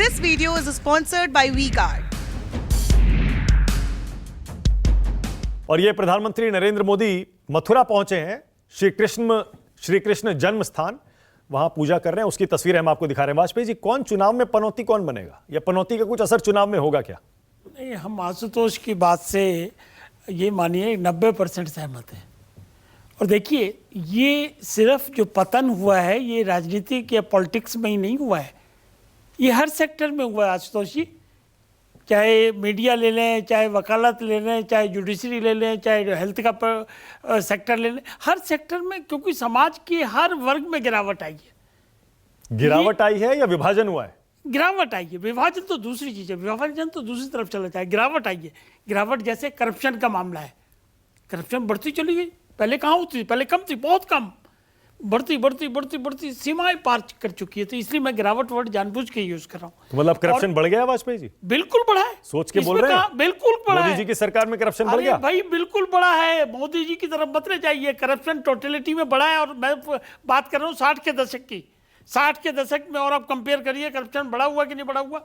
This video is sponsored by V-Guard. और ये प्रधानमंत्री नरेंद्र मोदी मथुरा पहुंचे हैं, श्री कृष्ण जन्म स्थान, वहां पूजा कर रहे हैं। उसकी तस्वीर हम आपको दिखा रहे हैं। वाजपेयी जी, कौन चुनाव में पनौती कौन बनेगा, या पनौती का कुछ असर चुनाव में होगा क्या? नहीं, हम आशुतोष की बात से ये मानिए 90% सहमत हैं। और देखिए, ये सिर्फ जो पतन हुआ है ये राजनीतिक या पॉलिटिक्स में ही नहीं हुआ है, ये हर सेक्टर में हुआ है आशुतोष जी। चाहे मीडिया ले लें, चाहे वकालत ले लें, चाहे जुडिशरी ले लें, चाहे हेल्थ का सेक्टर ले लें, हर सेक्टर में, क्योंकि समाज के हर वर्ग में गिरावट आई है। गिरावट आई है या विभाजन हुआ है? गिरावट आई है। विभाजन तो दूसरी चीज़ है, विभाजन तो दूसरी तरफ चला जाए। गिरावट आई है। गिरावट जैसे करप्शन का मामला है, करप्शन बढ़ती चली गई। पहले कहाँ होती थी? पहले कम थी, बहुत कम, बढ़ती बढ़ती बढ़ती बढ़ती सीमाएं पार कर चुकी है। तो इसलिए मैं गिरावट वर्ड जानबूझ के यूज कर रहा हूँ। तो मतलब करप्शन बढ़ गया वाजपेयी जी? बिल्कुल बढ़ा है। सोच के बोल रहे हैं? बिल्कुल बढ़ा है। मोदी जी की सरकार में करप्शन बढ़ गया? भाई बिल्कुल बढ़ा है। मोदी जी की तरफ मत जाइए, करप्शन टोटलिटी में बढ़ा है। और मैं बात कर रहा हूँ 60 के दशक की, 60 के दशक में, और आप कंपेयर करिए करप्शन बढ़ा हुआ कि नहीं बढ़ा हुआ।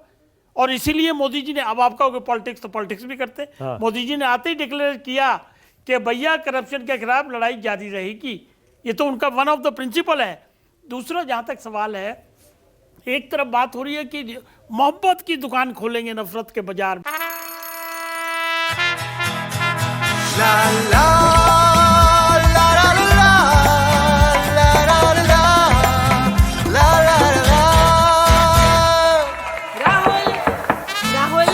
और इसीलिए मोदी जी ने, अब आपका पॉलिटिक्स तो पॉलिटिक्स भी करते हैं। हाँ। मोदी जी ने आते ही डिक्लेयर किया कि भैया करप्शन के खिलाफ लड़ाई जारी रहेगी। ये तो उनका वन ऑफ द प्रिंसिपल है। दूसरा, जहाँ तक सवाल है, एक तरफ बात हो रही है कि मोहब्बत की दुकान खोलेंगे नफरत के बाजार में। La la la la la la la la la la la। Rahul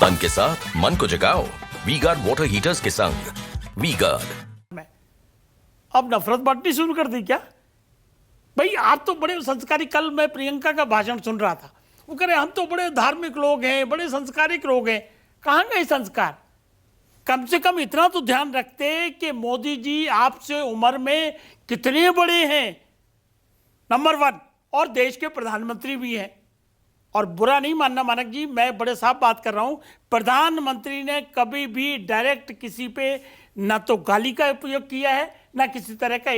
तन के साथ मन को जगाओ वी-गार्ड वाटर हीटर्स के संग। वी-गार्ड। अब नफरत बांटनी शुरू कर दी क्या? भाई आप तो बड़े संस्कारी, कल मैं प्रियंका का भाषण सुन रहा था, वो कह रहे हम तो बड़े धार्मिक लोग हैं, बड़े संस्कारिक लोग हैं। कहाँ गए संस्कार? कम से कम इतना तो ध्यान रखते कि मोदी जी आपसे उम्र में कितने बड़े हैं, नंबर 1, और देश के प्रधानमंत्री भी हैं। और बुरा नहीं मानना मानक जी, मैं बड़े साफ बात कर रहा हूं, प्रधानमंत्री ने कभी भी डायरेक्ट किसी पे ना तो गाली का उपयोग किया है, ना किसी तरह का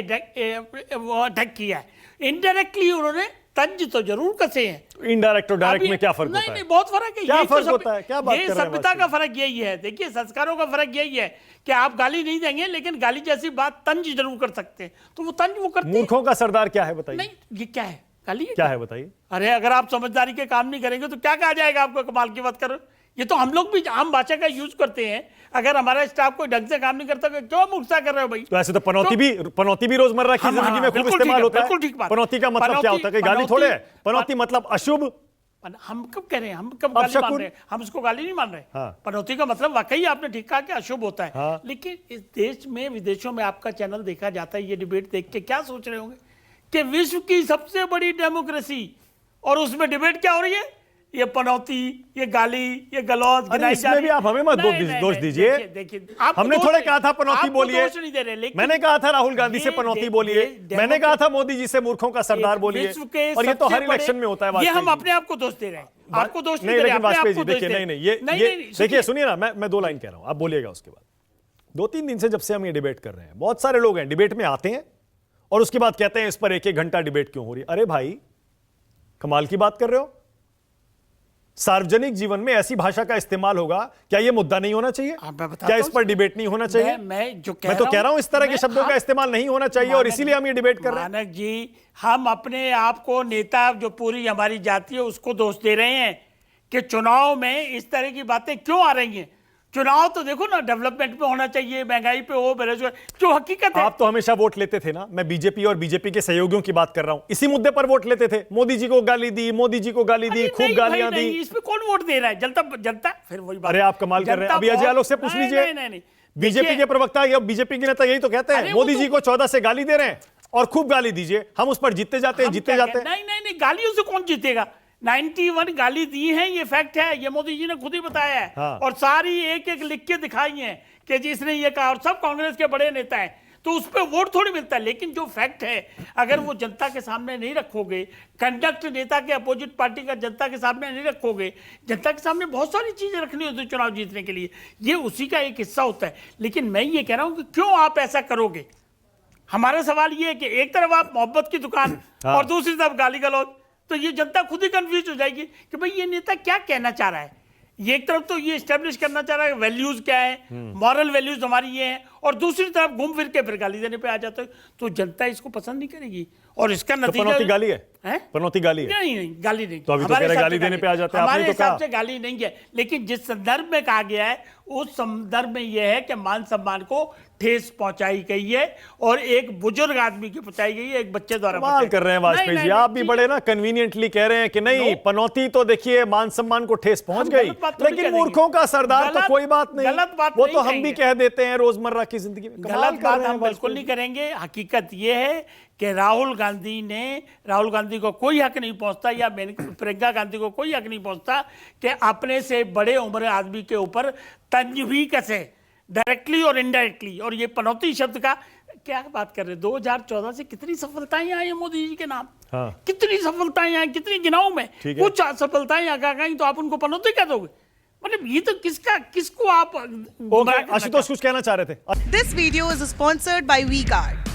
अटैक किया है। इनडायरेक्टली उन्होंने तंज तो जरूर कसे हैं। इनडायरेक्ट और डायरेक्ट में क्या फर्क होता है? नहीं, बहुत फर्क है। क्या फर्क होता है? क्या बात कर रहे हैं? सभ्यता का फर्क यही है। देखिए, संस्कारों का फर्क यही है कि आप गाली नहीं देंगे, लेकिन गाली जैसी बात तंज जरूर कर सकते हैं। तो वो तंज वो करते हैं। मूर्खों का सरदार क्या है बताइए? नहीं, ये क्या है? गाली क्या है बताइए? अरे अगर आप समझदारी के काम नहीं करेंगे तो क्या कहा जाएगा आपको? कमाल की बात करो। ये तो हम लोग भी आम भाषा का यूज करते हैं। अगर हमारा स्टाफ कोई ढंग से काम नहीं करता, क्यों मूर्खता कर रहे हो भाई? तो ऐसे तो पनौती भी रोजमर्रा की जिंदगी में खूब इस्तेमाल होता है। पनौती का मतलब क्या होता है? गाली थोड़े है। पनौती मतलब अशुभ। हम कब कह रहे हैं? हम कब गाली मान रहे हैं? हम उसको गाली नहीं मान रहे। हाँ। पनौती का मतलब वाकई आपने ठीक कहा कि अशुभ होता है। हाँ। लेकिन इस देश में, विदेशों में आपका चैनल देखा जाता है, ये डिबेट देख के क्या सोच रहे होंगे कि विश्व की सबसे बड़ी डेमोक्रेसी, और उसमें डिबेट क्या हो रही है? ये पनौती, ये गाली, ये गलौज। इसमें भी आप हमें मत दोष दीजिए। देखिए, हमने थोड़े कहा था पनौती बोलिए। नहीं दे रहे, लेकिन मैंने कहा था राहुल गांधी से पनौती बोलिए। मैंने कहा था मोदी जी से मूर्खों का सरदार बोलिए। और ये तो हर इलेक्शन में होता है। ये हम अपने आप को दोष दे रहे हैं, आपको दोष नहीं। लेकिन वाजपेयी जी देखिए, नहीं, ये देखिए, सुनिए ना, मैं 2 लाइन कह रहा हूं, आप बोलिएगा उसके बाद। 2-3 दिन से जब से हम ये डिबेट कर रहे हैं, बहुत सारे लोग हैं डिबेट में आते हैं और उसके बाद कहते हैं इस पर 1-1 घंटा डिबेट क्यों हो रही है। अरे भाई, कमाल की बात कर रहे हो। सार्वजनिक जीवन में ऐसी भाषा का इस्तेमाल होगा, क्या यह मुद्दा नहीं होना चाहिए? क्या इस पर डिबेट नहीं होना चाहिए? मैं तो कह रहा हूं इस तरह के शब्दों का इस्तेमाल नहीं होना चाहिए, और इसीलिए हम ये डिबेट कर रहे हैं। मानक जी, हम अपने आप को नेता, जो पूरी हमारी जाति है, उसको दोष दे रहे हैं कि चुनाव में इस तरह की बातें क्यों आ रही हैं। चुनाव तो देखो ना, डेवलपमेंट पे होना चाहिए, महंगाई पे हो, बेरोजगारी, जो हकीकत है। आप तो हमेशा वोट लेते थे ना। मैं बीजेपी और बीजेपी के सहयोगियों की बात कर रहा हूं, इसी मुद्दे पर वोट लेते थे। मोदी जी को गाली दी, मोदी जी को गाली दी, खूब गालियां दी। इस पे कौन वोट दे रहा है? जनता फिर वही बात। अरे आप कमाल कर रहे हैं। अभी अजय आलोक से पूछ लीजिए, बीजेपी के प्रवक्ता या बीजेपी के नेता यही तो कहते हैं, मोदी जी को 14 से गाली दे रहे हैं और खूब गाली दीजिए, हम उस पर जीतते जाते हैं, जीतते जाते हैं। नहीं, गालियों से कौन जीतेगा? 91 गाली दी है, ये फैक्ट है, ये मोदी जी ने खुद ही बताया है। हाँ। और सारी एक-एक लिख के दिखाई है कि जिसने ये कहा, और सब कांग्रेस के बड़े नेता हैं। तो उस पर वोट थोड़ी मिलता है। लेकिन जो फैक्ट है, अगर वो जनता के सामने नहीं रखोगे, कंडक्ट नेता के अपोजिट पार्टी का जनता के सामने नहीं रखोगे, जनता के सामने बहुत सारी चीजें रखनी होती है चुनाव जीतने के लिए, ये उसी का एक हिस्सा होता है। लेकिन मैं ये कह रहा हूं कि क्यों आप ऐसा करोगे? हमारा सवाल ये है कि एक तरफ आप मोहब्बत की दुकान और दूसरी तरफ गाली गलौज, तो ये जनता खुद ही कंफ्यूज हो जाएगी कि भाई ये नेता क्या कहना चाह रहा है। ये एक तरफ तो ये एस्टेब्लिश करना चाह रहा है वैल्यूज क्या है, मॉरल वैल्यूज हमारी ये हैं, और दूसरी तरफ घूम फिर के फिर गाली देने पे आ जाते हैं, तो जनता इसको पसंद नहीं करेगी। और इसका नतीजा पनौती गाली है, हैं? पनौती गाली है। नहीं गाली नहीं। तो अभी तो हमारे कह रहे हिसाब गाली से देने पे आ जाते हैं, आपने हमारे तो कहा। हिसाब से गाली नहीं है, लेकिन जिस संदर्भ में कहा गया है उस संदर्भ में यह है कि मान सम्मान को ठेस पहुंचाई गई है, और एक बुजुर्ग आदमी की पहुंचाई गई है, एक बच्चे द्वारा कमाल कर रहे हैं वाजपेयी जी, आप भी बड़े ना कन्वीनियंटली कह रहे हैं कि नहीं पनौती तो देखिए मान सम्मान को ठेस पहुंच गई, लेकिन मूर्खों का सरदार तो कोई बात नहीं, वो तो हम भी कह देते हैं रोजमर्रा की जिंदगी में। गलत बात हम बिल्कुल नहीं करेंगे। हकीकत यह है कि राहुल गांधी को कोई हक नहीं पहुंचता, या प्रियंका गांधी को कोई हक नहीं पहुंचता कि अपने से बड़े उम्र आदमी के ऊपर तंज भी कसे, डायरेक्टली और इनडायरेक्टली। और ये पनौती शब्द का क्या बात कर रहे हैं, 2014 से कितनी सफलताएं आई हैं मोदी जी के नाम। हाँ। कितनी सफलताएं आई, कितनी गिनाऊं मैं, कुछ सफलताएं आ गई तो आप उनको पनौती कह दोगे। मतलब ये तो किसको आप आशुतोष कुछ कहना चाह रहे थे। This video is sponsored by WeGuard.